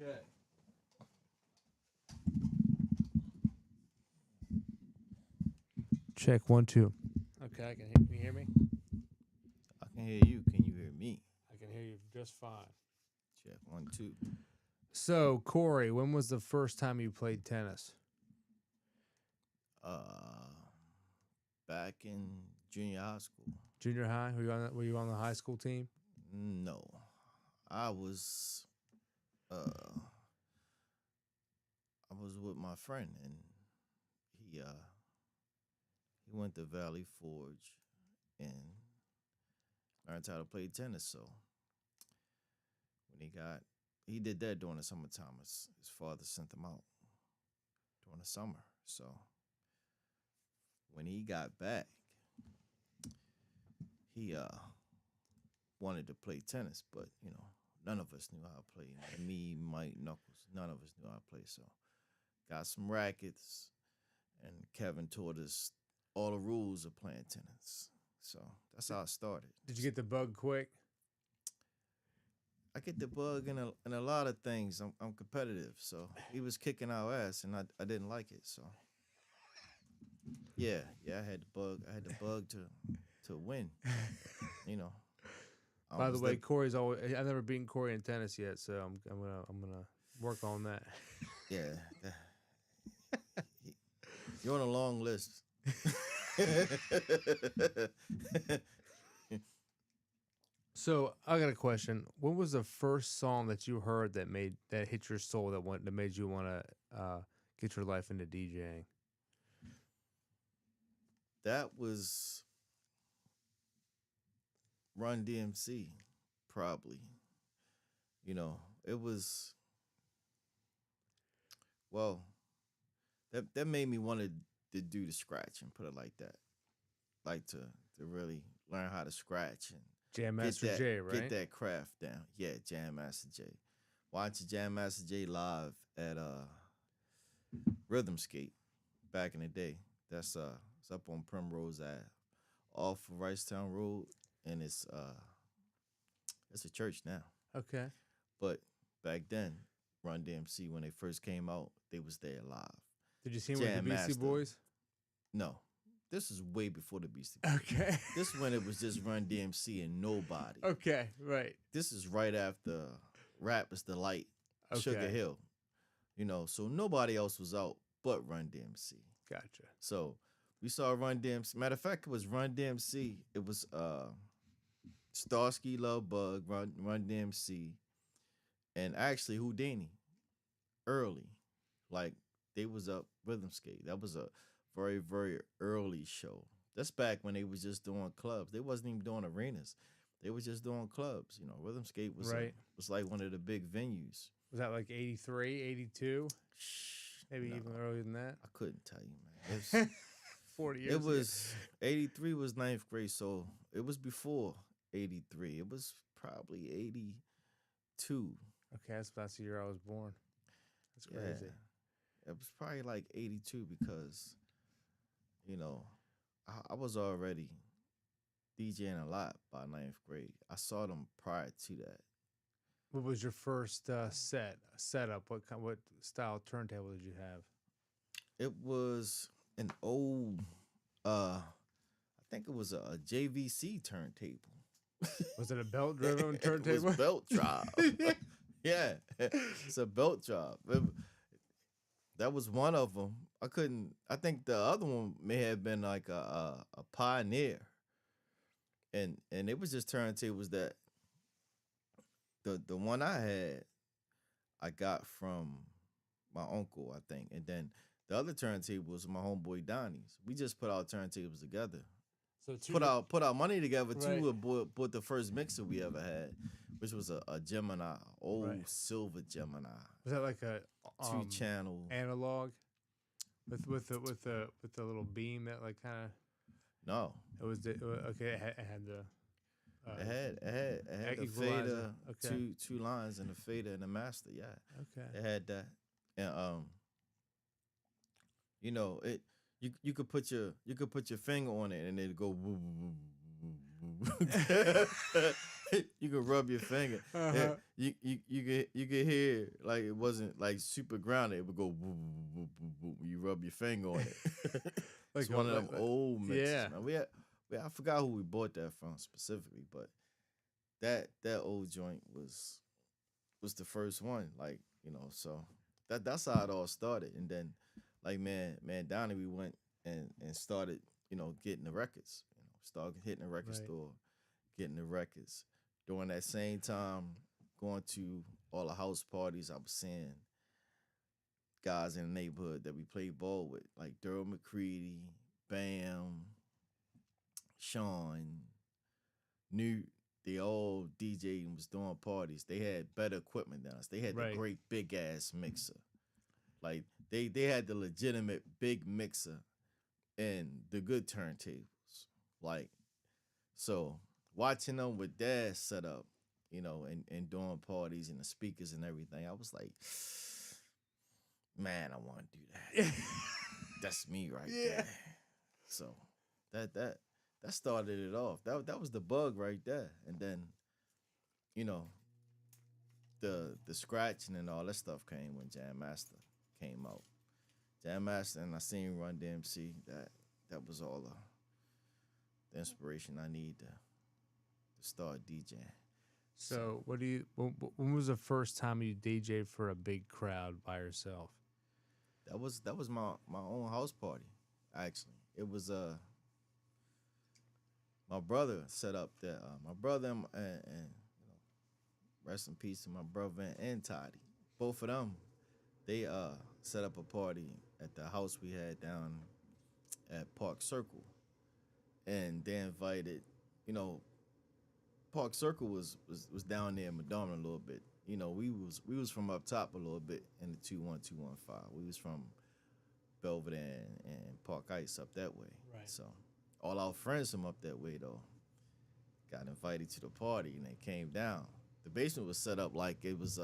Okay. Check 1 2. Okay, I can hear. Can you hear me? I can hear you. Can you hear me? I can hear you just fine. Check 1 2. So, Corey, when was the first time you played tennis? Uh, Back in junior high school. Junior high? Were you on the high school team? No, I was. I was with my friend, and he went to Valley Forge and learned how to play tennis. So when he did that during the summertime. His father sent him out during the summer. So when he got back, he wanted to play tennis, but none of us knew how to play. Me, Mike, Knuckles, none of us knew how to play. So got some rackets, and Kevin taught us all the rules of playing tennis. So that's how I started. Did you get the bug quick? I get the bug in a lot of things. I'm competitive, so he was kicking our ass, and I didn't like it. So yeah, I had the bug. I had the bug to win. You know. I By the was way, Corey's always. I've never beaten Corey in tennis yet, so I'm gonna work on that. yeah. You're on a long list. So I got a question. What was the first song that you heard that hit your soul that made you want to get your life into DJing? That was Run DMC, probably. It was well. That made me want to do the scratch and put it like that, like to really learn how to scratch and Jam get Master that Jay, get right? that craft down. Yeah, Jam Master J. Watch Jam Master J live at Rhythm Skate back in the day. It's up on Primrose Ave, off of Ricetown Road, and it's a church now. Okay. But back then, Run DMC when they first came out, they was there live. Did you see him with the Jam Beastie Master. Boys? No, this is way before the Beastie Boys. Okay. This when it was just Run DMC and nobody. Okay. Right. This is right after Rap is the Light, Sugar Okay. Hill. So nobody else was out but Run DMC. Gotcha. So we saw Run DMC. Matter of fact, it was Run DMC. It was Starsky Love Bug, Run DMC, and actually Houdini early. Like they was up Rhythm Skate. That was a very, very early show. That's back when they was just doing clubs. They wasn't even doing arenas. They was just doing clubs. Rhythm Skate Right. was like one of the big venues. Was that like 83, 82? Maybe No, even earlier than that? I couldn't tell you, man. 40 years It ago. was 83 was ninth grade, so it was before 83. It was probably 82. Okay, that's the year I was born. That's crazy. Yeah, it was probably like 82 because, you know, I was already DJing a lot by ninth grade. I saw them prior to that. What was your first setup? What style turntable did you have? It was an old, I think it was a JVC turntable. Was it a belt driven It turntable? was belt drive. Yeah, it's a belt drive. That was one of them. I couldn't. I think the other one may have been like a Pioneer, and it was just turntables that the one I had I got from my uncle, I think, and then the other turntable was my homeboy Donnie's. We just put our turntables together. So Put our money together too. Right. And bought the first mixer we ever had, which was a Gemini, old Right. silver Gemini, Was that like a 2 channel. analog with the little beam that like kind of No, okay? It had the it had the equalizer. fader, Okay. two lines, and the fader and the master. Yeah, Okay. it had that, and it. You could put your finger on it and it'd go. Woo, woo, woo, woo, woo. You can rub your finger. Yeah, Uh-huh. you could hear like it wasn't like super grounded. It would go woo, woo, woo, woo, woo. You rub your finger on it. It's Like, one of them old mixes, yeah. man. I forgot who we bought that from specifically, but that old joint was the first one. Like, so that's how it all started. And then like man Donnie, we went and started, getting the records. Started hitting the record Right. store, getting the records. During that same time, going to all the house parties, I was seeing guys in the neighborhood that we played ball with, like Daryl McCready, Bam, Sean, Newt. They all DJ and was doing parties. They had better equipment than us. They had the Right. great big ass mixer. Like they had the legitimate big mixer and the good turntables. Like, so watching them with dad set up, and doing parties and the speakers and everything, I was like, man, I want to do that. That's me right Yeah. there. So that started it off. That was the bug right there. And then, you know, the scratching and all that stuff came when Jam Master came out. Jam Master, and I seen Run DMC. That was all the inspiration I need to start DJing. So, what do you? When was the first time you DJed for a big crowd by yourself? That was my own house party. Actually, it was my brother set up that. My brother and rest in peace to my brother and Toddy. Both of them, they set up a party at the house we had down at Park Circle, and they invited, you know, Park Circle was down there in Madonna a little bit. We was from up top a little bit in the 21215. We was from Belvedere and Park Ice up that way. Right. So all our friends from up that way though got invited to the party and they came down. The basement was set up like it was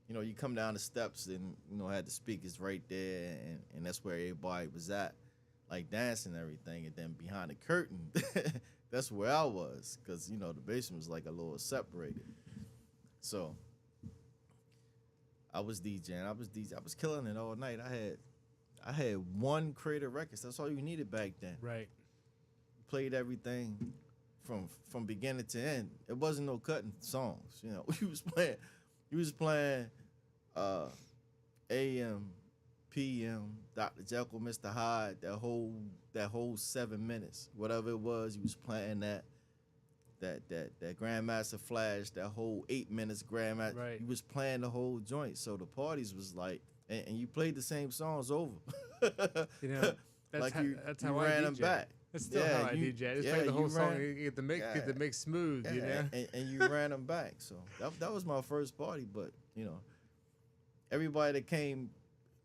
you come down the steps and had the speakers right there and that's where everybody was at, like dancing and everything. And then behind the curtain, that's where I was, because the basement was like a little separated. So I was DJing. I was killing it all night. I had one Creative Records. That's all you needed back then. Right. Played everything from beginning to end. It wasn't no cutting songs. You was playing AM, PM, Dr. Jekyll, Mr. Hyde, that whole 7 minutes, whatever it was, you was playing that Grandmaster Flash, that whole 8 minutes Grandmaster. Right. You was playing the whole joint. So the parties was like, and you played the same songs over. That's like how, you, that's you how ran I them DJ. back. That's still Yeah, how I you- DJ. I just yeah, play the whole you song ran- and get the mix smooth. Yeah, and you ran them back. So that was my first party. But everybody that came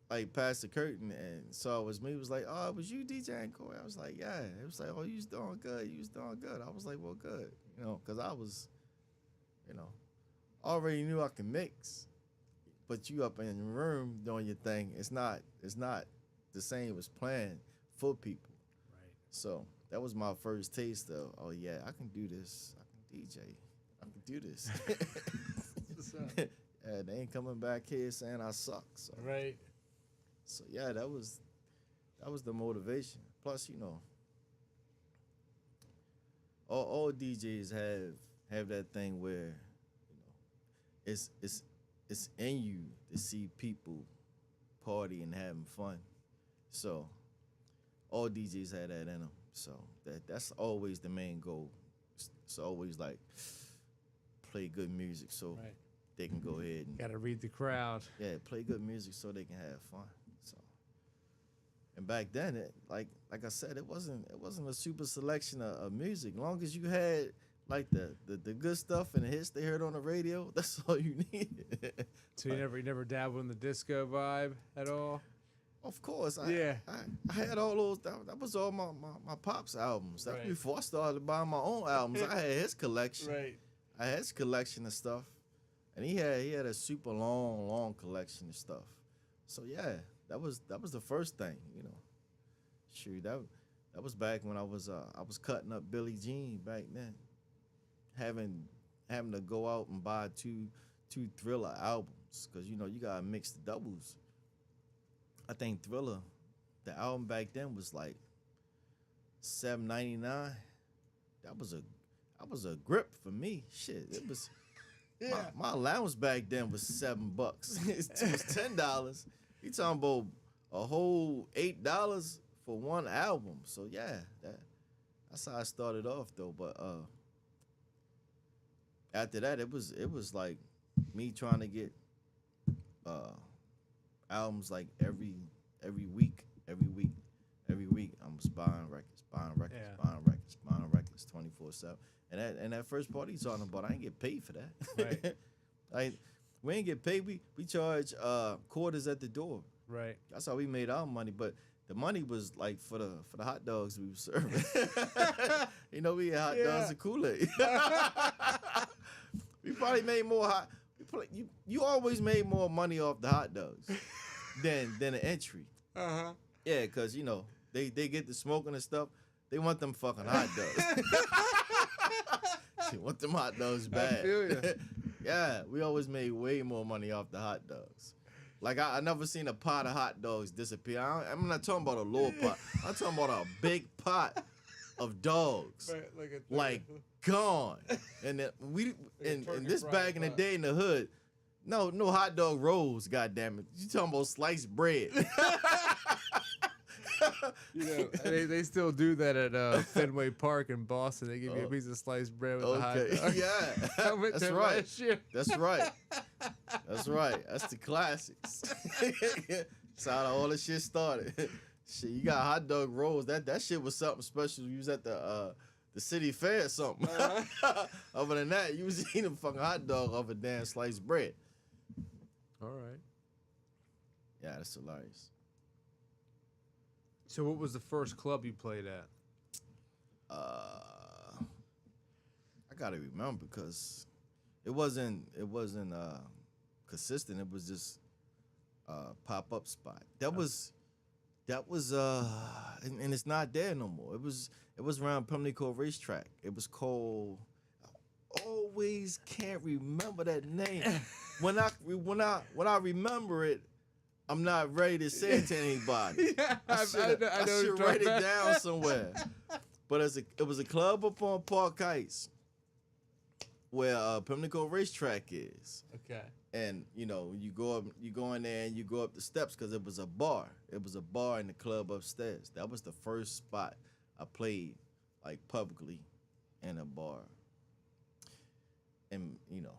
like past the curtain and saw it was me was like, "Oh, it was you DJing, Corey?" I was like, "Yeah." It was like, "Oh, you was doing good. You was doing good." I was like, "Well, good," because I was, already knew I can mix. But you up in the room doing your thing. It's not the same as playing for people. Right. So that was my first taste of, oh yeah, I can do this. I can DJ. I can do this. What's up? Yeah, they ain't coming back here saying I suck. So, Right. so yeah, that was the motivation. Plus, all DJs have that thing where, it's in you to see people party and having fun. So all DJs had that in them. So that's always the main goal. It's always like play good music so Right. they can go ahead and Got to read the crowd. play good music so they can have fun. So and back then, like I said, it wasn't a super selection of music. Long as you had like the good stuff and the hits they heard on the radio, that's all you needed. So you never dabbled in the disco vibe at all? Of course, Yeah. I had all those. That was all my pops albums. That Right. before I started buying my own albums. I had his collection. Right. I had his collection of stuff, and he had a super long collection of stuff. So yeah, that was the first thing. Shoot, that was back when I was cutting up Billie Jean back then, having having to go out and buy two Thriller albums because you know you gotta mix the doubles. I think Thriller, the album back then was like $7.99. That was a grip for me. Shit, it was. My allowance back then was $7. It was $10. You talking about a whole $8 for one album? So yeah, that's how I started off though. But after that, it was like me trying to get albums like every week. I'm just buying records, buying records 24/7. And that first part he's talking about, I ain't get paid for that. Right. Like we ain't get paid. We charge quarters at the door. Right. That's how we made our money. But the money was like for the hot dogs we were serving. You know, we had hot dogs and Kool-Aid. We probably made more you always made more money off the hot dogs than the entry. Uh-huh. Yeah, cause you know they get the smoking and stuff. They want them fucking hot dogs. They want them hot dogs bad. I feel ya. Yeah, we always made way more money off the hot dogs. Like I never seen a pot of hot dogs disappear. I'm not talking about a little pot. I'm talking about a big pot of dogs. Right, like gone. And then and this back in the day in the hood. No hot dog rolls, goddamn it. You talking about sliced bread. You know, they still do that at Fenway Park in Boston. They give you a piece of sliced bread with a hot dog. Yeah. I went That's there right. last year. That's right. That's right. That's the classics. That's how all this shit started. Shit, you got hot dog rolls. That shit was something special. You was at the city fair or something. Other than that, you was eating a fucking hot dog off a damn sliced bread. All right. Yeah, that's hilarious. So what was the first club you played at? I gotta remember because it wasn't consistent. It was just pop up spot. That was and it's not there no more. It was around Pimlico Racetrack. It was called. I always can't remember that name. When I remember it, I'm not ready to say it to anybody. Yeah, I should write it down somewhere. But it was a club up on Park Heights where Pimlico Racetrack is. Okay. And you know, you go in there and you go up the steps because it was a bar. It was a bar in the club upstairs. That was the first spot I played like publicly in a bar. And you know,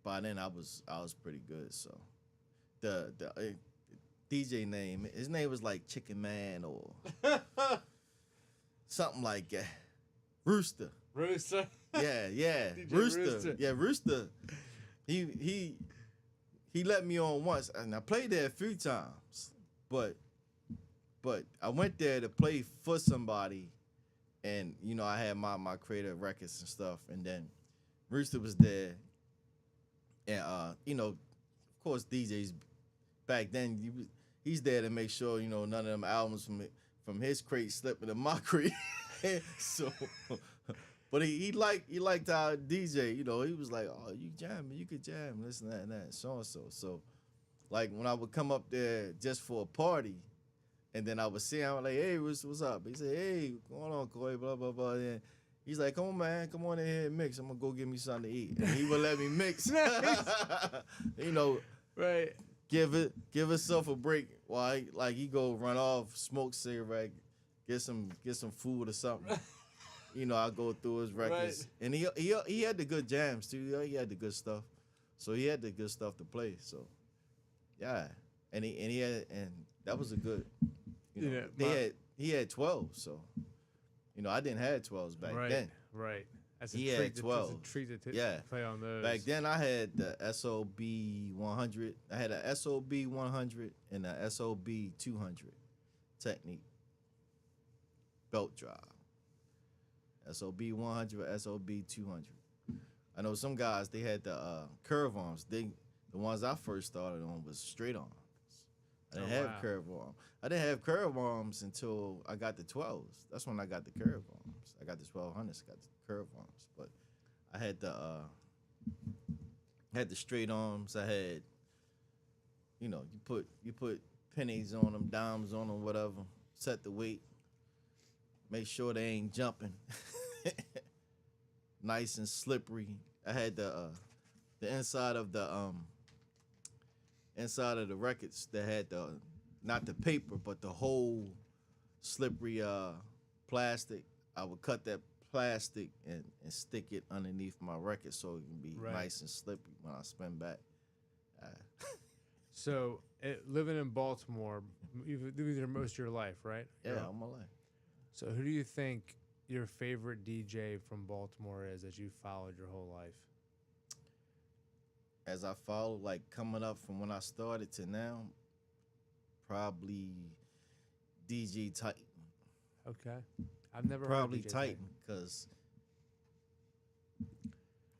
by then I was pretty good. So the DJ name, his name was like Chicken Man or something like that. Rooster. Yeah. DJ Rooster. Yeah, Rooster. He let me on once, and I played there a few times, but I went there to play for somebody, and you know I had my creative records and stuff, and then Rooster was there, and you know, of course DJs back then he's there to make sure you know none of them albums from his crate slip into my crate, so. But he liked our DJ, you know. He was like, "Oh, you jamming? You could jam, this and that, so and so." So, like when I would come up there just for a party, and then I would see him, like, "Hey, what's up?" He said, "Hey, what's going on, Corey?" Blah blah blah. And he's like, "Come on, man, come on in here and mix. I'm gonna go get me something to eat." And he would let me mix. You know, Right. Give himself a break while he go run off, smoke cigarette, get some food or something. You know, I go through his records, and he had the good jams too. He had the good stuff, so he had the good stuff to play. So, yeah, and that was a good. You know, he had 12, so you know I didn't have 12s back then. Right. That's He had 12. That's a treat to Yeah. play on those. Back then I had the SOB 100. I had a SOB 100 and a SOB 200 Technique belt drive. SOB 100, SOB 200. I know some guys, they had the curve arms. The ones I first started on was straight arms. I didn't have curve arms. I didn't have curve arms until I got the 12s. That's when I got the curve arms. I got the 1200s, got the curve arms. But I had the straight arms. I had, you put pennies on them, dimes on them, whatever. Set the weight. Make sure they ain't jumping. Nice and slippery. I had the inside of the records that had the not the paper but the whole slippery plastic. I would cut that plastic and stick it underneath my record so it can be Right. nice and slippery when I spin back. So, living in Baltimore, you've lived there most of your life, right? Yeah, all my life. So, who do you think your favorite DJ from Baltimore is that you followed your whole life? As I follow, like coming up from when I started to now, probably DJ Titan. Okay, I've never Probably heard of DJ Titan,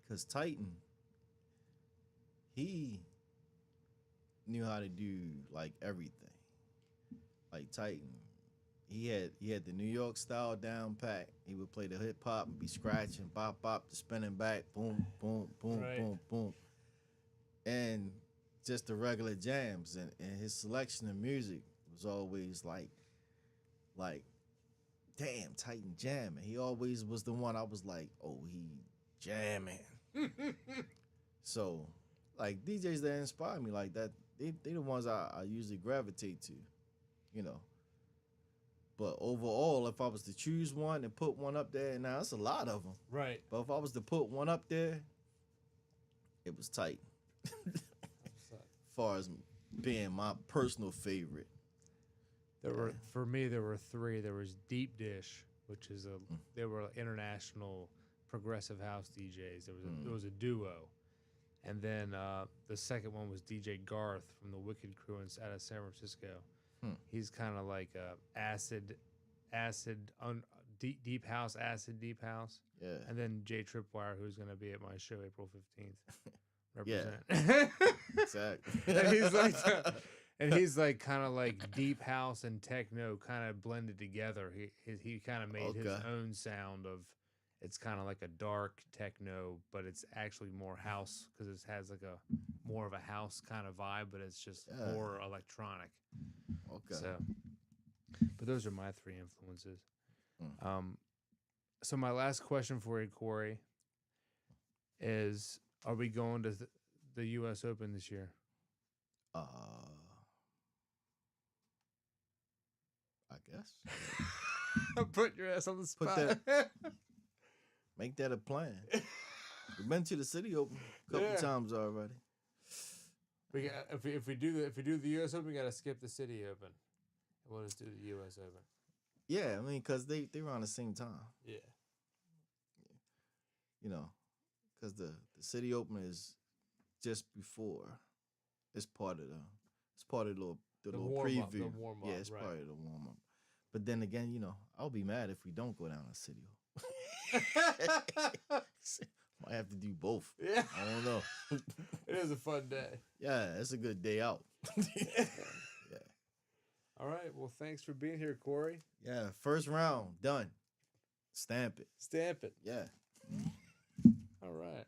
cause Titan, he knew how to do like everything. Like Titan, he had the New York style down pat. He would play the hip hop and be scratching, bop bop, the spinning back, boom boom boom Right. boom boom, and just the regular jams. And his selection of music was always like damn, Titan jamming. He always was the one I was like, oh, he jamming. So, like DJs that inspire me like that, they the ones I usually gravitate to, you know. But overall, if I was to choose one and put one up there, now that's a lot of them. Right. But if I was to put one up there, it was Titan. As far as being my personal favorite. For me, there were three. There was Deep Dish, which is they were international progressive house DJs. There was a duo, and then the second one was DJ Garth from the Wicked Crew out of San Francisco. He's kind of like deep house, deep house. Yeah. And then Jay Tripwire, who's going to be at my show April 15th. Yeah. Represent. Exactly. And he's like kind of like deep house and techno kind of blended together. He kind of made his own sound of. It's kind of like a dark techno, but it's actually more house because it has like a more of a house kind of vibe, but it's just more electronic. Okay. So, but those are my three influences. So my last question for you, Corey, is: are we going to the U.S. Open this year? I guess. Put your ass on the spot. Make that a plan. We've been to the City Open a couple times already. We got, if we do the U.S. Open, we got to skip the City Open. We'll just do the U.S. Open. Yeah, I mean, because they were on the same time. Yeah. You know, because the City Open is just before. It's part of the little preview. The warm up. Yeah, it's part of the warm up. But then again, you know, I'll be mad if we don't go down to City Open. Might have to do both. Yeah. I don't know. It is a fun day. Yeah, it's a good day out. Yeah. All right. Well, thanks for being here, Corey. Yeah, first round, done. Stamp it. Stamp it. Yeah. All right.